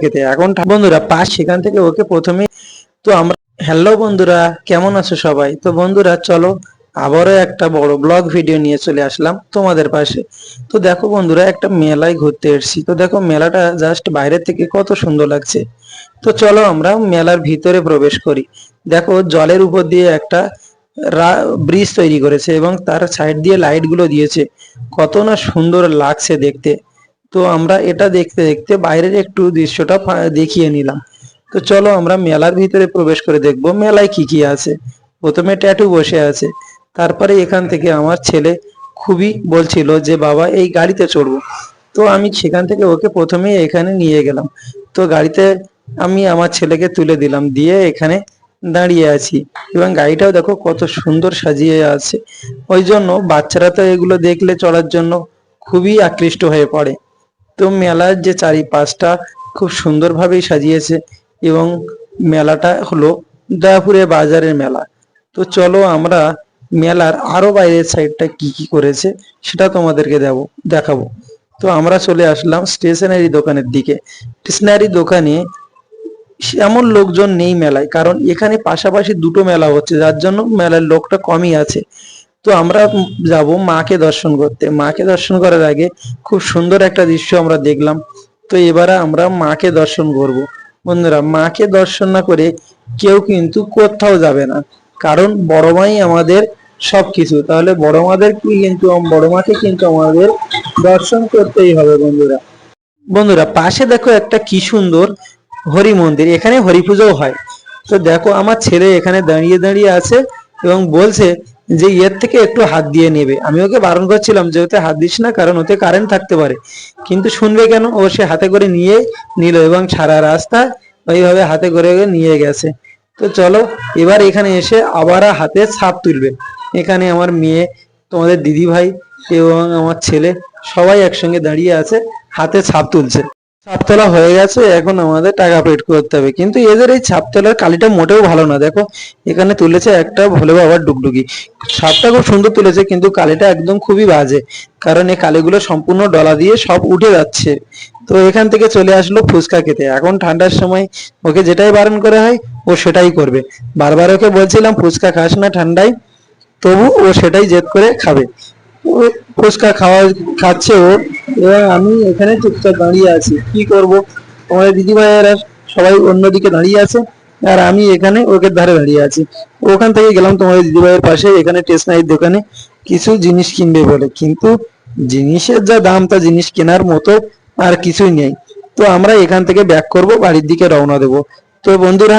খেতে। এখন বন্ধুরা পাশ সেখান থেকে ওকে প্রথমে তো আমরা হ্যালো বন্ধুরা, কেমন আছো সবাই? তো বন্ধুরা চলো আবারও একটা বড় ব্লগ ভিডিও নিয়ে চলে আসলাম তোমাদের পাশে। তো দেখো বন্ধুরা, একটা মেলায় ঘুরতে এসেছি। তো দেখো মেলাটা জাস্ট বাইরে থেকে কত সুন্দর লাগছে। তো চলো আমরা মেলার ভিতরে প্রবেশ করি। দেখো জলের উপর দিয়ে একটা ব্রিজ তৈরি করেছে এবং তার সাইড দিয়ে লাইট গুলো দিয়েছে, কত না সুন্দর লাগছে দেখতে। তো আমরা এটা দেখতে দেখতে বাইরের একটু দৃশ্যটা দেখিয়ে নিলাম। তো চলো আমরা মেলার ভিতরে প্রবেশ করে দেখবো মেলায় কি কি আছে। প্রথমে ট্যাটু বসে আছে, তারপরে এখান থেকে আমার ছেলে খুবই বলছিল যে বাবা এই গাড়িতে চড়বো। তো আমি সেখান থেকে ওকে প্রথমেই এখানে নিয়ে গেলাম। তো গাড়িতে আমি আমার ছেলেকে তুলে দিলাম, দিয়ে এখানে দাঁড়িয়ে আছি এবং গাড়িটাও দেখো কত সুন্দর সাজিয়ে আছে। ওই জন্য বাচ্চারা তো এগুলো দেখলে চড়ার জন্য খুবই আকৃষ্ট হয়ে পড়ে। তো মেলার যে চারিপাশটা খুব সুন্দরভাবেই সাজিয়েছে এবং মেলাটা হলো দয়াপুরে বাজারের মেলা। তো চলো আমরা মেলার আরো বাইরের সাইডটা কি কি করেছে সেটা তোমাদেরকে দেখাবো। তো আমরা চলে আসলাম স্টেশনারি দোকানের দিকে। স্টেশনারি দোকানে এমন লোকজন নেই মেলায়, কারণ এখানে পাশাপাশি দুটো মেলা হচ্ছে, যার জন্য মেলার লোকটা কমই আছে। তো আমরা যাব মাকে দর্শন করতে। মাকে দর্শন করার আগে খুব সুন্দর একটা দৃশ্য আমরা দেখলাম। তো এবারে আমরা মাকে দর্শন করব। বন্ধুরা, মাকে দর্শন না করে কেউ কিন্তু কোথাও যাবে না, কারণ বড় মাই আমাদের সবকিছু। তাহলে বড় মাকে কিন্তু আমাদের দর্শন করতেই হবে। বন্ধুরা বন্ধুরা পাশে দেখো একটা কি সুন্দর হরি মন্দির, এখানে হরি পুজোও হয়। তো দেখো আমার ছেলে এখানে দাঁড়িয়ে দাঁড়িয়ে আছে এবং বলছে যে এর থেকে একটু হাত দিয়ে নেবে। আমি ওকে বারণ করছিলাম যে ওতে হাত দিস না, কারণ ওতে কারেন্ট থাকতে পারে। কিন্তু শুনবে কেন, ও সে হাতে করে নিয়ে নিল এবং সারা রাস্তা ওইভাবে হাতে করে নিয়ে গেছে। তো চলো এবার এখানে এসে আবার হাতে ছাপ তুলবে। এখানে আমার মেয়ে, তোমাদের দিদি ভাই এবং আমার ছেলে সবাই একসঙ্গে দাঁড়িয়ে আছে, হাতে ছাপ তুলছে। ছাপ তোলা হয়ে গেছে, এখন আমাদের টাকা পেড করতে হবে। কিন্তু এদের এই ছাপ তোলার কালিটা মোটেও ভালো না। দেখো এখানে তুলেছে একটা ভোলে বাবার ডুগডুগি। ছাপটা খুব সুন্দর তুলেছে, কিন্তু কালিটা একদম খুবই বাজে, কারণ এই কালিগুলো সম্পূর্ণ ডলা দিয়ে সব উঠে যাচ্ছে। তো এখান থেকে চলে আসলো ফুচকা খেতে। এখন ঠান্ডার সময় ওকে যেটাই বারণ করা হয় ও সেটাই করবে। বারবার ওকে বলছিলাম ফুচকা খাস না ঠান্ডায়, তবু ও সেটাই জেদ করে খাবে। ও ফুচকা খাচ্ছে ও, এবং আমি এখানে চুপচাপ দাঁড়িয়ে আছি। কি করব, আমাদের দিদি ভাইয়েরা সবাই অন্যদিকে দাঁড়িয়ে আছে আর আমি এখানে ওকে ধারে দাঁড়িয়ে আছি। ওখান থেকে গেলাম তোমাদের দিদি ভাইয়ের পাশে, এখানে স্টেশনারির দোকানে কিছু জিনিস কিনবে বলে, কিন্তু জিনিসের যা দাম তা জিনিস কেনার মতো আর কিছুই নেই। তো আমরা এখান থেকে ব্যাক করব, বাড়ির দিকে রওনা দেব। তো বন্ধুরা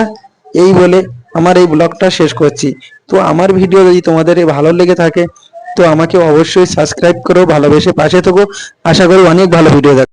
এই বলে আমার এই ব্লগটা শেষ করছি। তো আমার ভিডিও যদি তোমাদের ভালো লেগে থাকে তো আমাকে অবশ্যই সাবস্ক্রাইব করো, ভালোবেসে পাশে থেকো। আশা করি অনেক ভালো ভিডিও দেখ।